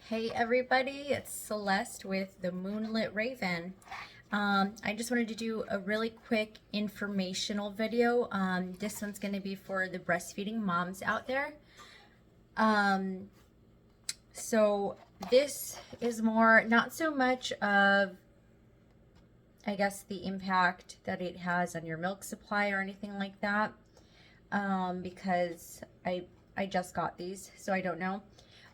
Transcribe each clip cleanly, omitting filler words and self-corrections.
Hey everybody, it's Celeste with the Moonlit Raven. I just wanted to do a really quick informational video. This one's going to be for the breastfeeding moms out there. Um, so this is more, not so much of, I guess, the impact that it has on your milk supply or anything like that, because I just got these, so I don't know.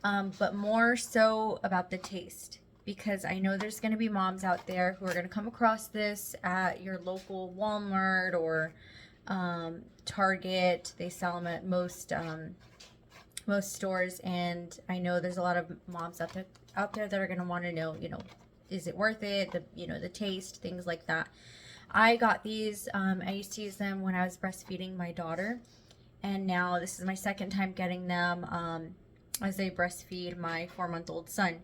But more so about the taste, because I know there's going to be moms out there who are going to come across this at your local Walmart or Target. They sell them at most stores, and I know there's a lot of moms out there that are going to want to know, is it worth it? The taste, things like that. I got these. I used to use them when I was breastfeeding my daughter, and now this is my second time getting them. As I breastfeed my 4-month-old son.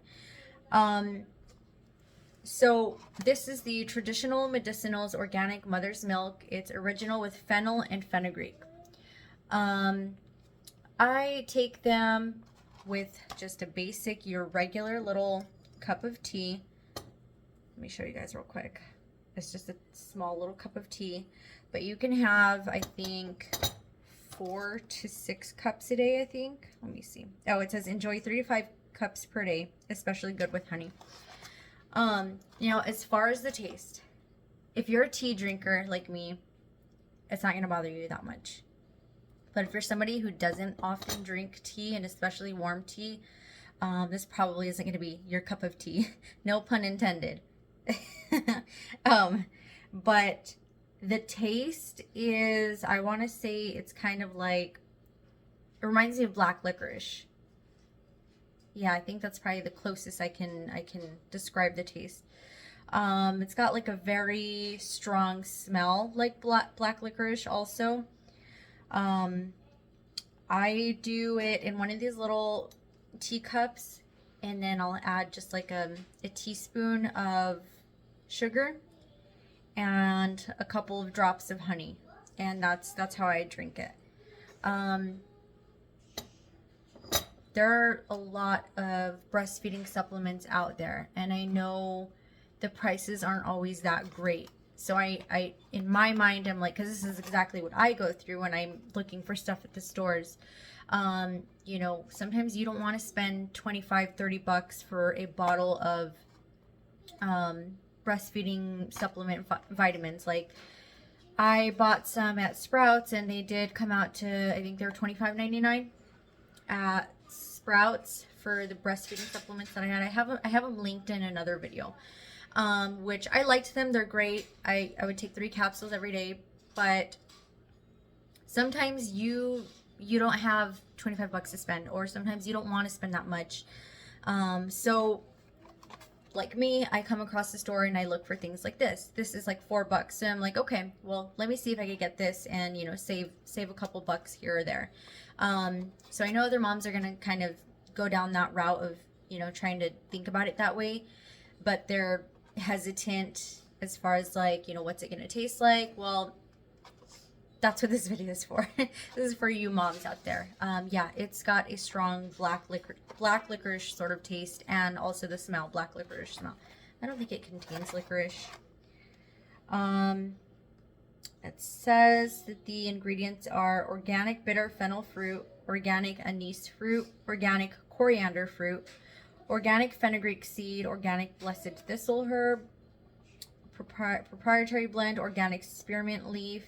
So this is the traditional medicinals organic mother's milk. It's original with fennel and fenugreek. I take them with just a basic, your regular little cup of tea. Let me show you guys real quick. It's just a small little cup of tea, but you can have, I think, 4 to 6 cups a day, I think. Let me see. Oh, it says enjoy 3 to 5 cups per day, especially good with honey. As far as the taste, if you're a tea drinker like me, it's not gonna bother you that much. But if you're somebody who doesn't often drink tea, and especially warm tea, this probably isn't gonna be your cup of tea. No pun intended. But the taste is, I want to say it's kind of like, it reminds me of black licorice. Yeah, I think that's probably the closest I can describe the taste. It's got like a very strong smell like black licorice also. I do it in one of these little teacups, and then I'll add just like a teaspoon of sugar and a couple of drops of honey, and that's how I drink it. There are a lot of breastfeeding supplements out there, and I know the prices aren't always that great. So I in my mind, I'm like, because this is exactly what I go through when I'm looking for stuff at the stores. Sometimes you don't want to spend 25, 30 bucks for a bottle of breastfeeding supplement vitamins. Like, I bought some at Sprouts, and they did come out to, I think they were $25.99 at Sprouts for the breastfeeding supplements that I had. I have them linked in another video, which I liked them. They're great. I would take 3 capsules every day, but sometimes you don't have 25 bucks to spend, or sometimes you don't want to spend that much. So like me, I come across the store and I look for things like this. This is like $4. So I'm like, okay, well, let me see if I could get this and, save a couple bucks here or there. So I know other moms are going to kind of go down that route of, trying to think about it that way, but they're hesitant as far as like, what's it going to taste like? Well, that's what this video is for. This is for you moms out there. Yeah, it's got a strong black licorice sort of taste, and also the smell, black licorice smell. I don't think it contains licorice. It says that the ingredients are organic bitter fennel fruit, organic anise fruit, organic coriander fruit, organic fenugreek seed, organic blessed thistle herb, proprietary blend, organic spearmint leaf,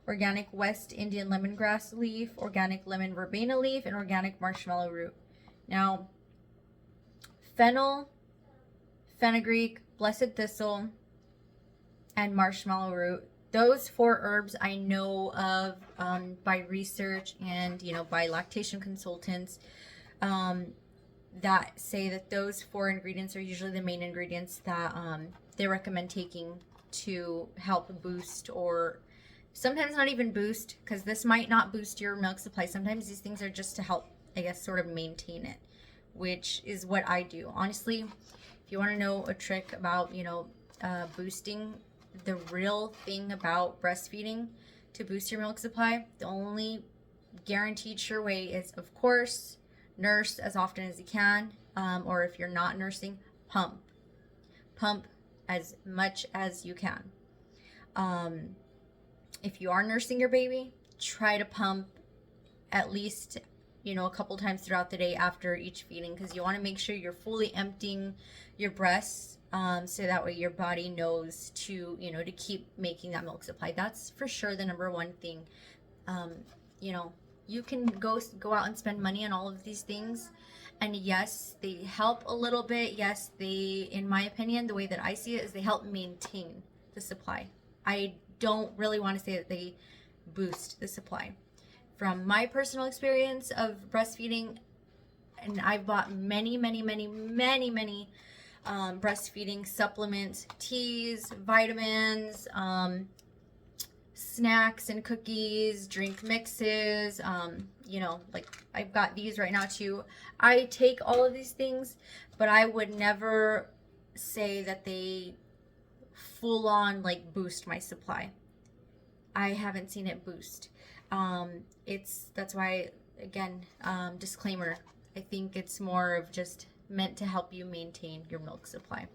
organic West Indian lemongrass leaf, organic lemon verbena leaf, and organic marshmallow root. Now, fennel, fenugreek, blessed thistle, and marshmallow root, those 4 herbs I know of by research and by lactation consultants that say that those 4 ingredients are usually the main ingredients that they recommend taking to help boost, or sometimes not even boost, because this might not boost your milk supply. Sometimes these things are just to help, I guess, sort of maintain it, which is what I do. Honestly, if you want to know a trick about, boosting, the real thing about breastfeeding to boost your milk supply, the only guaranteed sure way is, of course, Nurse as often as you can, or if you're not nursing, pump as much as you can. If you are nursing your baby, try to pump at least, a couple times throughout the day after each feeding, because you want to make sure you're fully emptying your breasts, so that way your body knows to keep making that milk supply. That's for sure the number one thing. You can go out and spend money on all of these things, and yes, they help a little bit. Yes, they, in my opinion, the way that I see it is they help maintain the supply. I don't really want to say that they boost the supply. From my personal experience of breastfeeding, and I've bought many breastfeeding supplements, teas, vitamins, snacks and cookies, drink mixes, like I've got these right now too. I take all of these things, but I would never say that they full on like boost my supply. I haven't seen it boost. That's why, again, disclaimer, I think it's more of just meant to help you maintain your milk supply.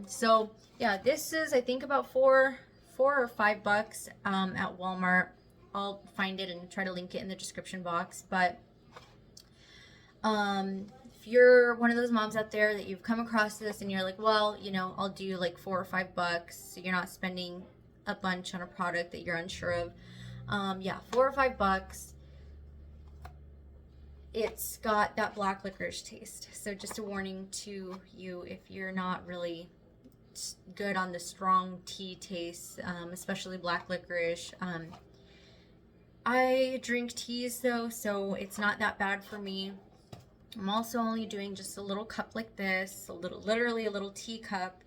So yeah, this is, I think, about $4 or $5 at Walmart. I'll find it and try to link it in the description box. But if you're one of those moms out there that you've come across this and you're like, well, I'll do like $4 or $5, so you're not spending a bunch on a product that you're unsure of. Yeah, $4 or $5. It's got that black licorice taste. So just a warning to you if you're not really good on the strong tea taste, especially black licorice. I drink teas though, so it's not that bad for me. I'm also only doing just a little cup like this, literally a little teacup.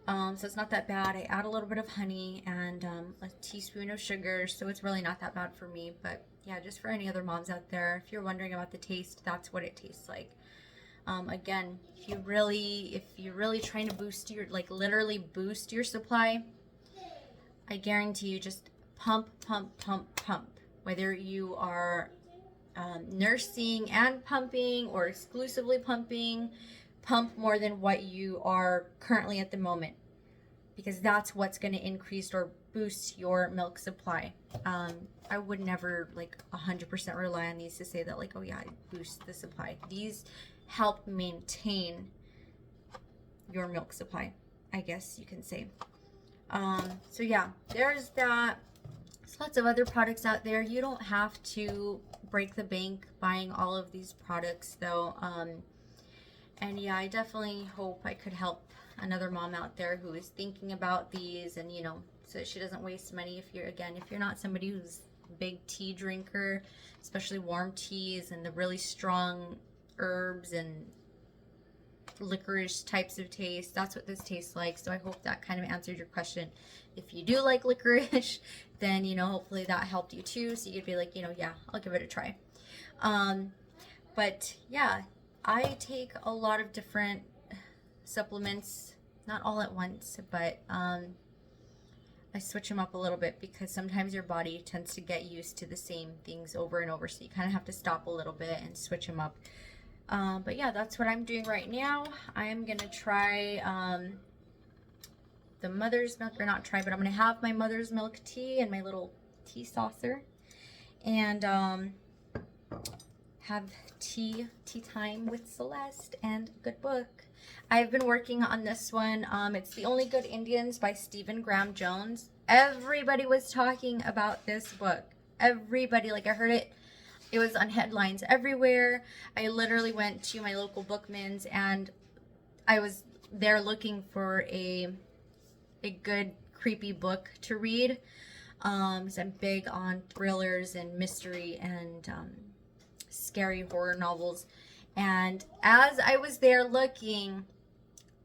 So it's not that bad. I add a little bit of honey and a teaspoon of sugar, so it's really not that bad for me. But yeah, just for any other moms out there, if you're wondering about the taste, that's what it tastes like. Again, if you're really trying to boost your, like literally boost your supply, I guarantee you just pump. Whether you are nursing and pumping or exclusively pumping, pump more than what you are currently at the moment, because that's what's going to increase or boost your milk supply. I would never like 100% rely on these to say that like, oh yeah, it boosts the supply. These help maintain your milk supply, I guess you can say. So yeah, there's that. There's lots of other products out there. You don't have to break the bank buying all of these products though. And yeah, I definitely hope I could help another mom out there who is thinking about these, and so that she doesn't waste money. If you're not somebody who's a big tea drinker, especially warm teas and the really strong herbs and licorice types of taste, that's what this tastes like. So I hope that kind of answered your question. If you do like licorice, then hopefully that helped you too, so you could be like, yeah, I'll give it a try. But yeah, I take a lot of different supplements, not all at once, but I switch them up a little bit, because sometimes your body tends to get used to the same things over and over, so you kind of have to stop a little bit and switch them up. But yeah, that's what I'm doing right now. I'm gonna try the mother's milk, or not try, but I'm gonna have my mother's milk tea in my little tea saucer, and have tea time with Celeste and a good book. I've been working on this one. It's The Only Good Indians by Stephen Graham Jones. Everybody was talking about this book. Everybody, like I heard it. It was on headlines everywhere. I literally went to my local Bookman's, and I was there looking for a good creepy book to read. Because I'm big on thrillers and mystery and scary horror novels. And as I was there looking,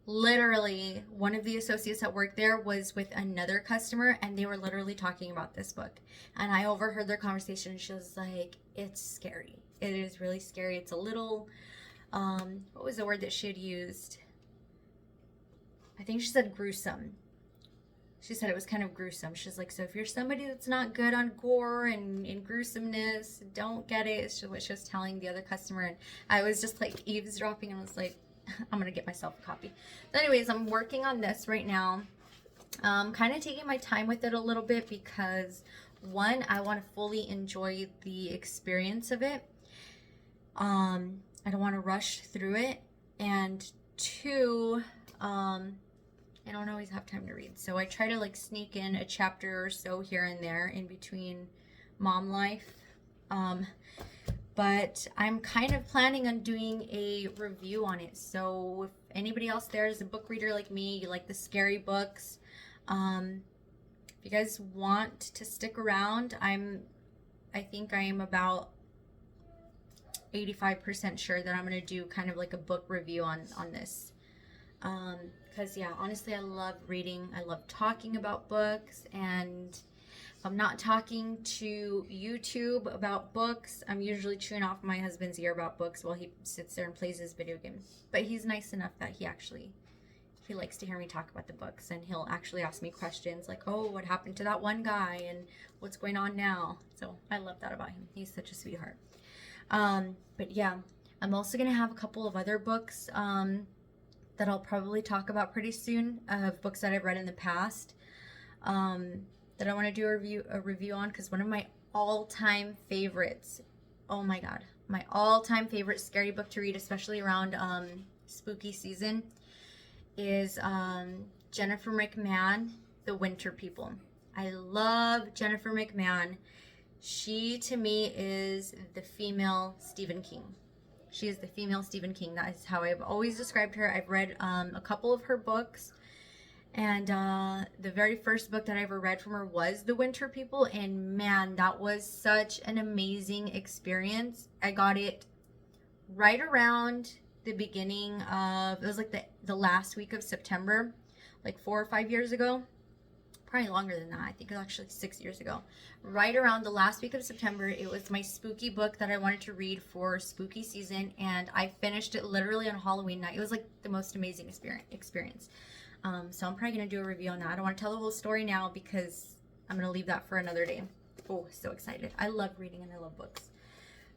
literally one of the associates that worked there was with another customer, and they were literally talking about this book, and I overheard their conversation, and she was like, it's scary. It is really scary. It's a little what was the word that she had used? I think she said gruesome. she said it was kind of gruesome. She's like, so if you're somebody that's not good on gore and gruesomeness, don't get it. It's what she was telling the other customer. And I was just like eavesdropping and was like, I'm going to get myself a copy. So anyways, I'm working on this right now. Kind of taking my time with it a little bit because one, I want to fully enjoy the experience of it. I don't want to rush through it. And two, I don't always have time to read. So I try to like sneak in a chapter or so here and there in between mom life. But I'm kind of planning on doing a review on it. So if anybody else there is a book reader like me, you like the scary books, if you guys want to stick around, I think I am about 85% sure that I'm going to do kind of like a book review on this. Because yeah, honestly, I love reading. I love talking about books, and if I'm not talking to YouTube about books, I'm usually chewing off my husband's ear about books while he sits there and plays his video game. But he's nice enough that he likes to hear me talk about the books, and he'll actually ask me questions like, oh, what happened to that one guy and what's going on now? So I love that about him. He's such a sweetheart. But yeah, I'm also going to have a couple of other books that I'll probably talk about pretty soon, of books that I've read in the past that I want to do a review on, because one of my all-time favorites, oh my god, my all-time favorite scary book to read, especially around spooky season, is Jennifer McMahon, The Winter People. I love Jennifer McMahon. She, to me, is the female Stephen King. She is the female Stephen King. That is how I've always described her. I've read a couple of her books. And the very first book that I ever read from her was The Winter People. And man, that was such an amazing experience. I got it right around the beginning of, it was like the last week of September, like 4 or 5 years ago. Probably longer than that. I think it was actually 6 years ago. Right around the last week of September, it was my spooky book that I wanted to read for spooky season, and I finished it literally on Halloween night. It was like the most amazing experience. So I'm probably going to do a review on that. I don't want to tell the whole story now because I'm going to leave that for another day. Oh, so excited. I love reading and I love books.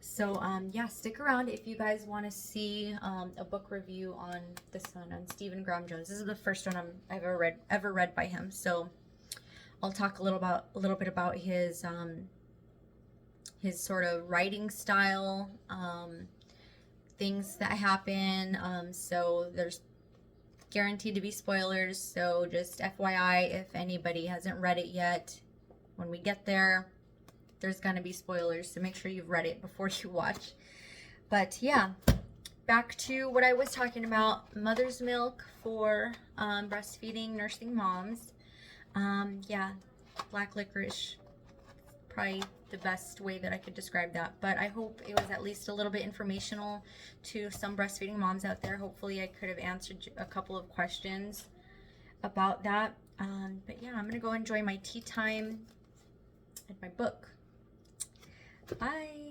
So yeah, stick around if you guys want to see a book review on this one, on Stephen Graham Jones. This is the first one I've ever read by him. So I'll talk a little bit about his sort of writing style, things that happen. So there's guaranteed to be spoilers. So just FYI, if anybody hasn't read it yet, when we get there, there's gonna be spoilers. So make sure you've read it before you watch. But yeah, back to what I was talking about: mother's milk for breastfeeding, nursing moms. Yeah, black licorice, probably the best way that I could describe that. But I hope it was at least a little bit informational to some breastfeeding moms out there. Hopefully I could have answered a couple of questions about that. But yeah, I'm gonna go enjoy my tea time and my book. Bye.